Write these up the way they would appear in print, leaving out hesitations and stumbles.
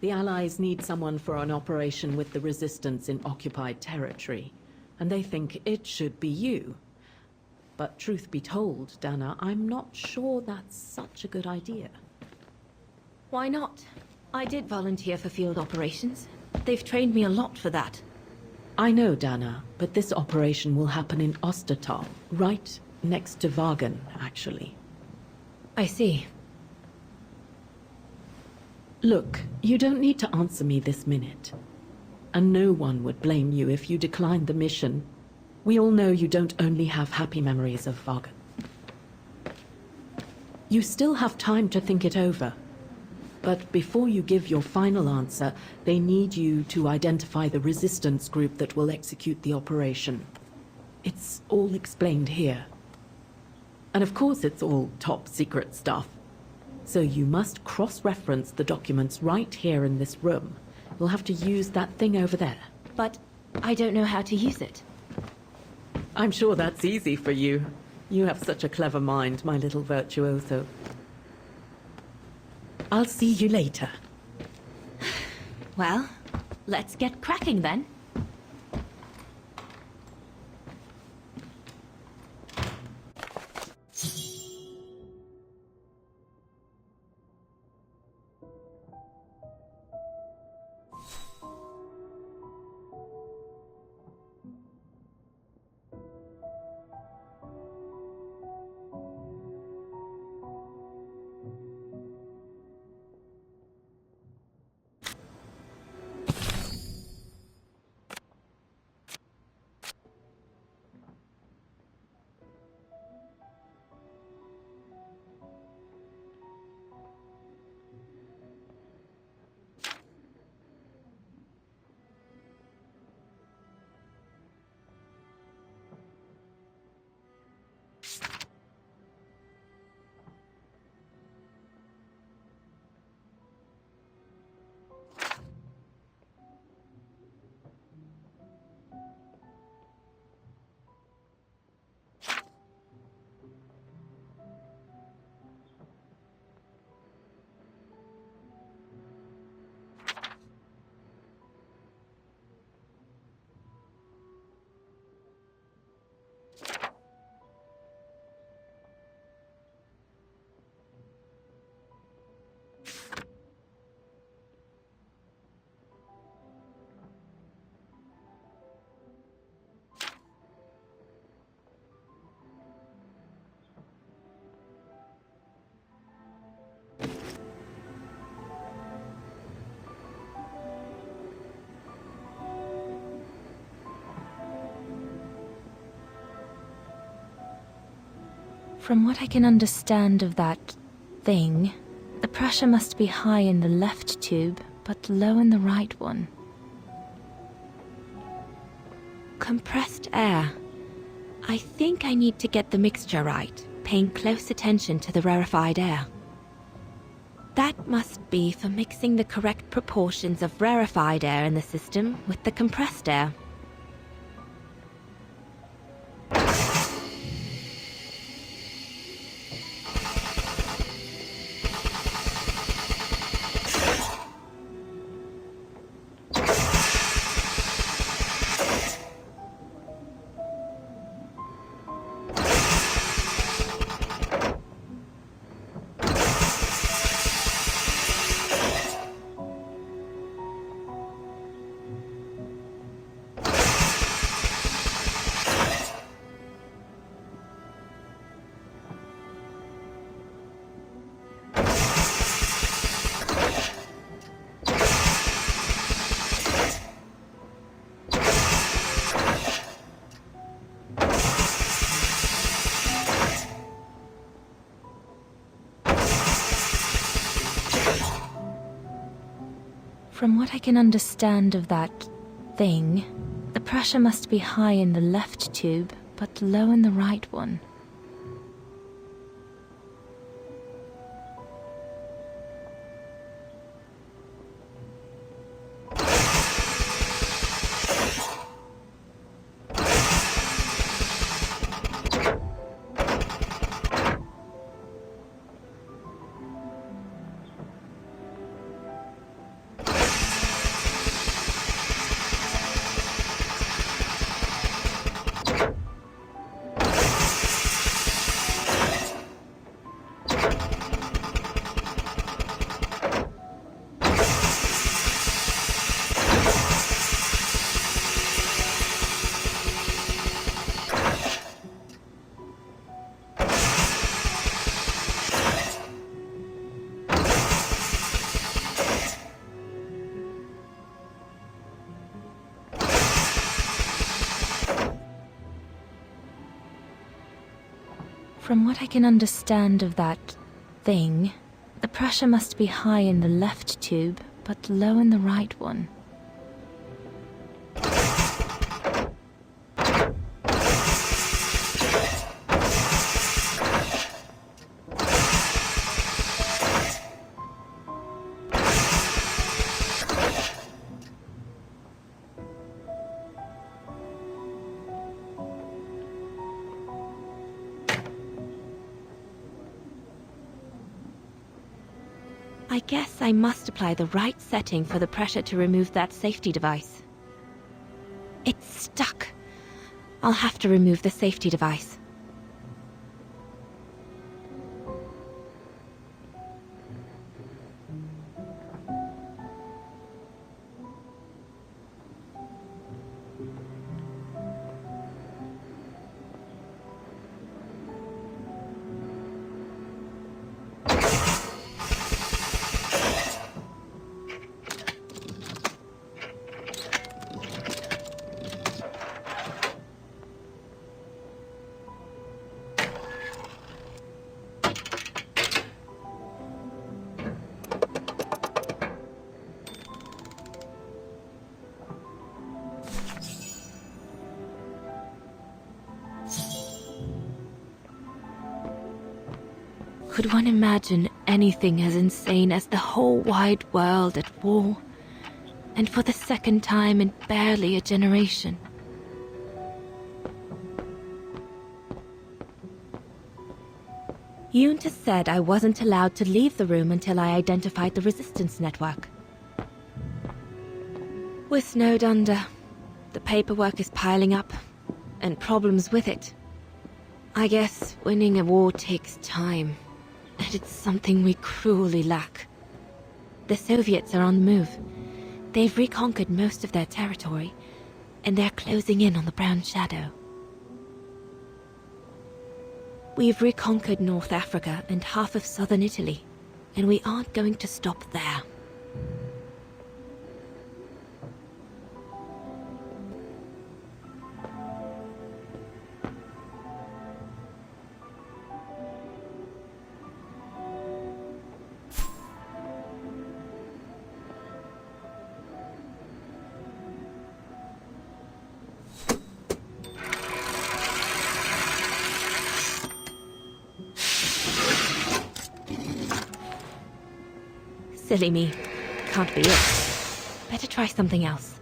The Allies need someone for an operation with the Resistance in occupied territory, and they think it should be you. But truth be told, Dana, I'm not sure that's such a good idea. Why not? I did volunteer for field operations. They've trained me a lot for that. I know, Dana, but this operation will happen in Ostertal, right next to Wagen, actually. I see. Look, you don't need to answer me this minute. And no one would blame you if you declined the mission. We all know you don't only have happy memories of Wagen. You still have time to think it over. But before you give your final answer, they need you to identify the resistance group that will execute the operation. It's all explained here. And of course it's all top secret stuff. So you must cross-reference the documents right here in this room. You'll have to use that thing over there. But I don't know how to use it. I'm sure that's easy for you. You have such a clever mind, my little virtuoso. I'll see you later. Well, let's get cracking then. From what I can understand of that thing, the pressure must be high in the left tube, but low in the right one. Compressed air. I think I need to get the mixture right, paying close attention to the rarefied air. That must be for mixing the correct proportions of rarefied air in the system with the compressed air. From what I can understand of that thing, the pressure must be high in the left tube, but low in the right one. From what I can understand of that thing, the pressure must be high in the left tube, but low in the right one. I guess I must apply the right setting for the pressure to remove that safety device. It's stuck. I'll have to remove the safety device. Could one imagine anything as insane as the whole wide world at war? And for the second time in barely a generation. Yunta said I wasn't allowed to leave the room until I identified the resistance network. We're snowed under. The paperwork is piling up, and problems with it. I guess winning a war takes time. And it's something we cruelly lack. The Soviets are on the move. They've reconquered most of their territory, and they're closing in on the Brown Shadow. We've reconquered North Africa and half of southern Italy, and we aren't going to stop there. Silly me. Can't be it. Better try something else.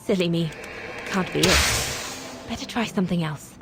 Silly me. Can't be it. Better try something else.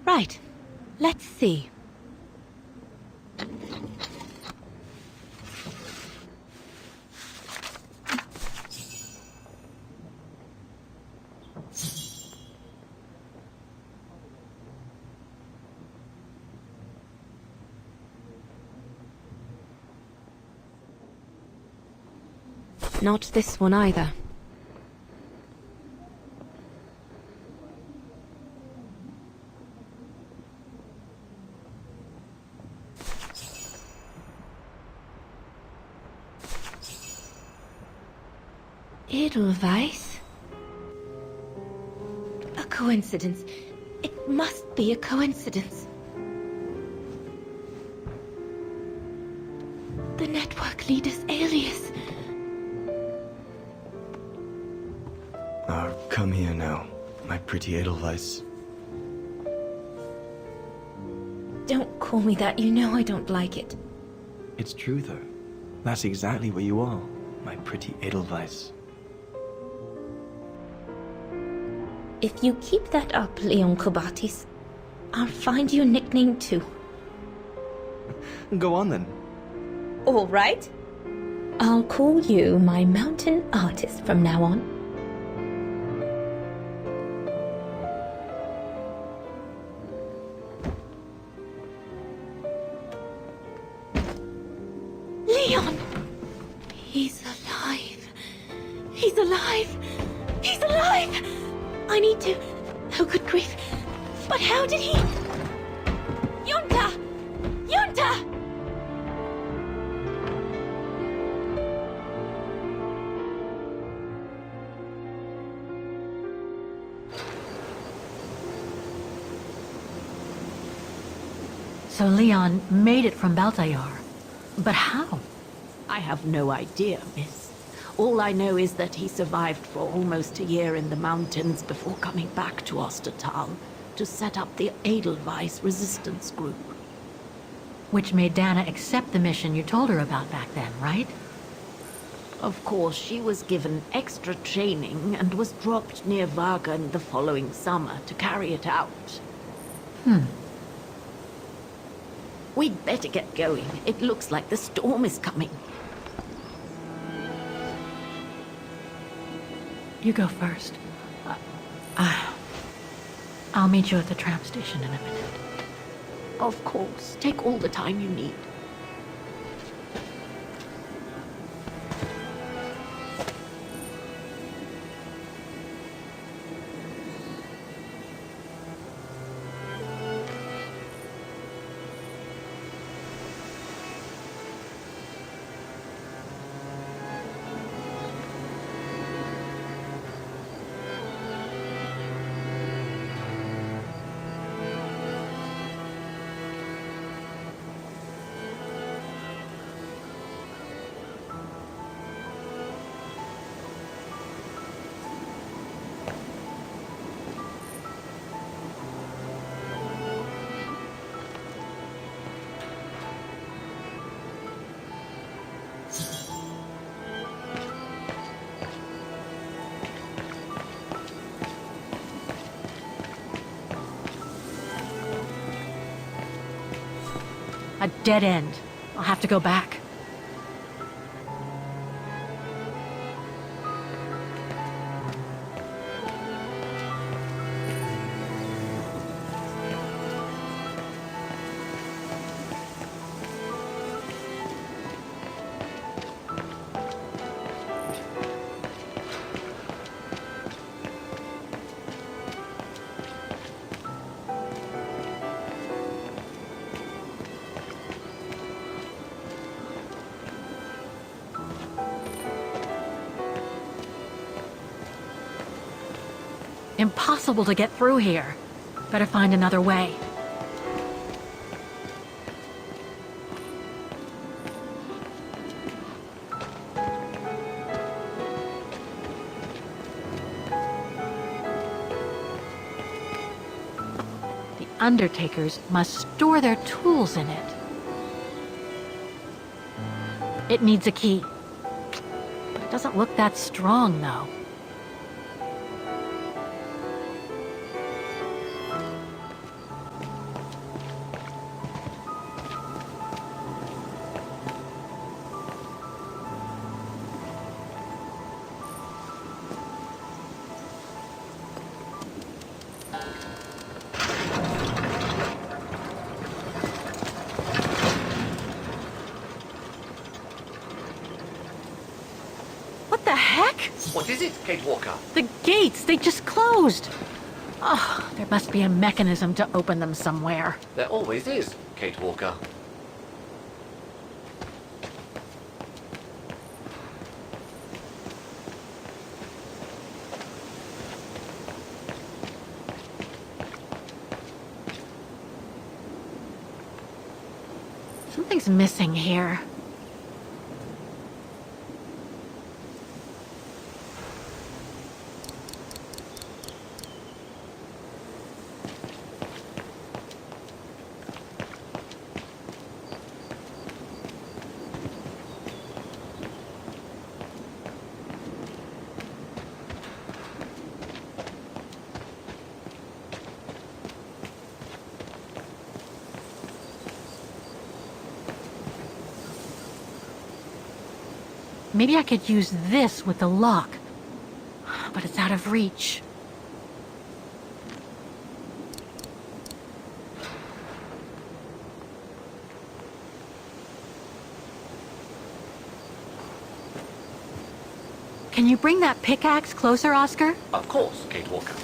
Right. Let's see. Not this one either. Edelweiss? A coincidence. It must be a coincidence. The network leader's alias. Come here now, my pretty Edelweiss. Don't call me that, you know I don't like it. It's true though. That's exactly what you are, my pretty Edelweiss. If you keep that up, Leon Kobatis, I'll find you a nickname too. Go on then. All right. I'll call you my mountain artist from now on. Leon! He's alive. He's alive. He's alive! I need to... Oh, good grief. But how did he... Yunta! Yunta! So Leon made it from Baltayar. But how? I have no idea, miss. All I know is that he survived for almost a year in the mountains before coming back to Ostertal to set up the Edelweiss resistance group. Which made Dana accept the mission you told her about back then, right? Of course, she was given extra training and was dropped near Vagan the following summer to carry it out. We'd better get going. It looks like the storm is coming. You go first. I'll meet you at the tram station in a minute. Of course. Take all the time you need. A dead end. I'll have to go back. Impossible to get through here. Better find another way. The Undertakers must store their tools in it. It needs a key. It doesn't look that strong, though. heck? What is it, Kate Walker? The gates, they just closed. Oh, there must be a mechanism to open them somewhere. There always is, Kate Walker. Something's missing here. Maybe I could use this with the lock, but it's out of reach. Can you bring that pickaxe closer, Oscar? Of course, Kate Walker.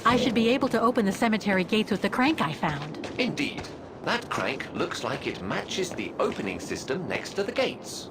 I should be able to open the cemetery gates with the crank I found. Indeed. That crank looks like it matches the opening system next to the gates.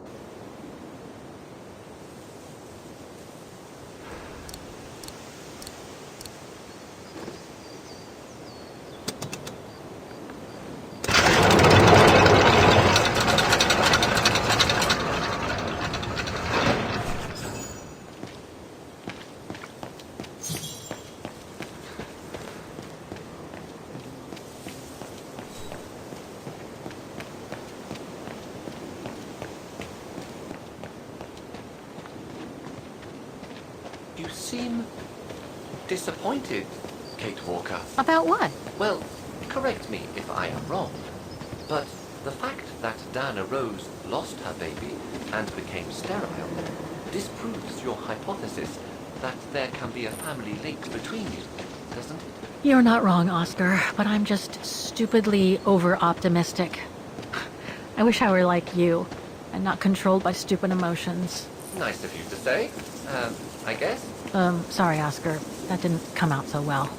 You seem disappointed, Kate Walker. About what? Well, correct me if I am wrong, but the fact that Diana Rose lost her baby and became sterile disproves your hypothesis that there can be a family link between you, doesn't it? You're not wrong, Oscar, but I'm just stupidly over-optimistic. I wish I were like you, and not controlled by stupid emotions. Nice of you to say, I guess. Sorry, Oscar. That didn't come out so well.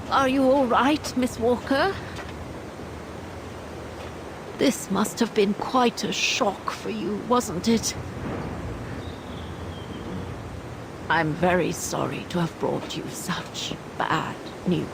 Are you all right, Miss Walker? This must have been quite a shock for you, wasn't it? I'm very sorry to have brought you such bad news.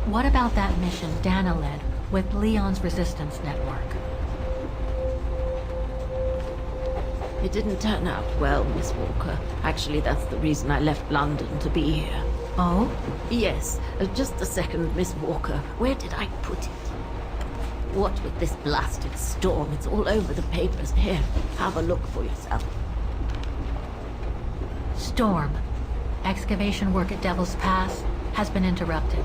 What about that mission Dana led with Leon's resistance network? It didn't turn out well, Miss Walker. Actually, that's the reason I left London to be here. Oh? Yes, just a second, Miss Walker. Where did I put it? What with this blasted storm? It's all over the papers. Here, have a look for yourself. Storm. Excavation work at Devil's Pass has been interrupted.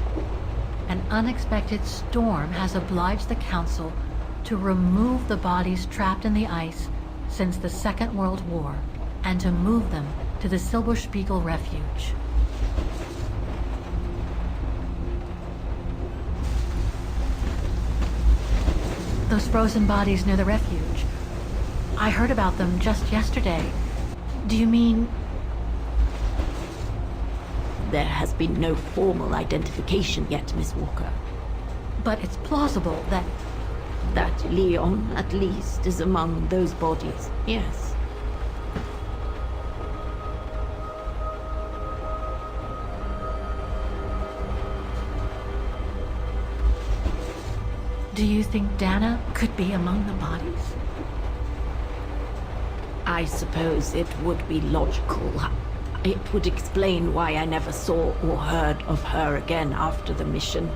An unexpected storm has obliged the Council to remove the bodies trapped in the ice since the Second World War and to move them to the Silberspiegel Refuge. Those frozen bodies near the refuge. I heard about them just yesterday. Do you mean... There has been no formal identification yet, Miss Walker. But it's plausible that... That Leon, at least, is among those bodies, yes. Do you think Dana could be among the bodies? I suppose it would be logical. It would explain why I never saw or heard of her again after the mission.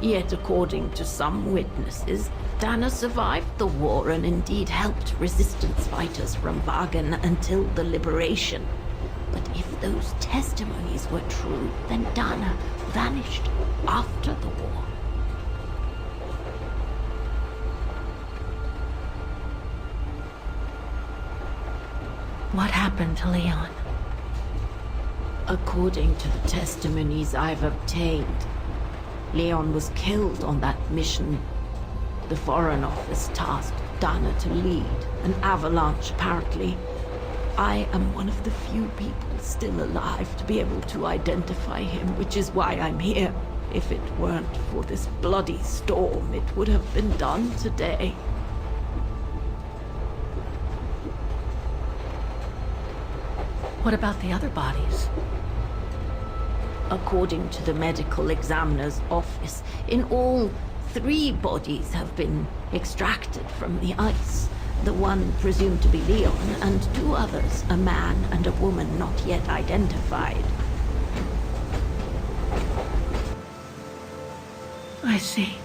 Yet, according to some witnesses, Dana survived the war and indeed helped resistance fighters from Wagen until the liberation. But if those testimonies were true, then Dana vanished after the war. What happened to Leon? According to the testimonies I've obtained, Leon was killed on that mission. The Foreign Office tasked Dana to lead an avalanche, apparently. I am one of the few people still alive to be able to identify him, which is why I'm here. If it weren't for this bloody storm, it would have been done today. What about the other bodies? According to the medical examiner's office, in all, 3 bodies have been extracted from the ice. The one presumed to be Leon, and 2 others, a man and a woman not yet identified. I see.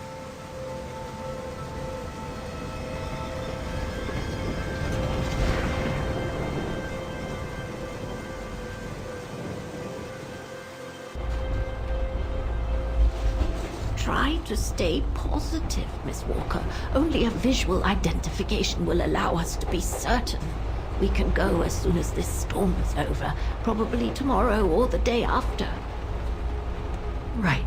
Try to stay positive, Miss Walker. Only a visual identification will allow us to be certain. We can go as soon as this storm is over, probably tomorrow or the day after. Right.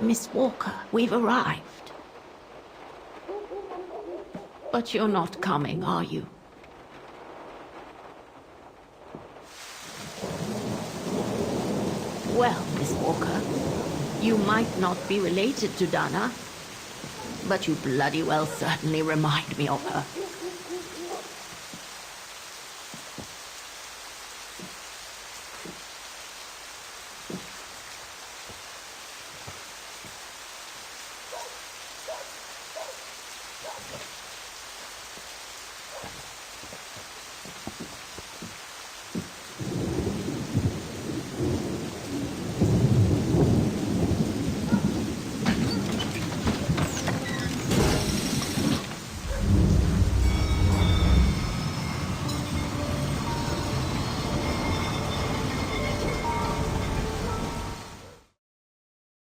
Miss Walker, we've arrived. But you're not coming, are you? Well, Miss Walker, you might not be related to Dana, but you bloody well certainly remind me of her.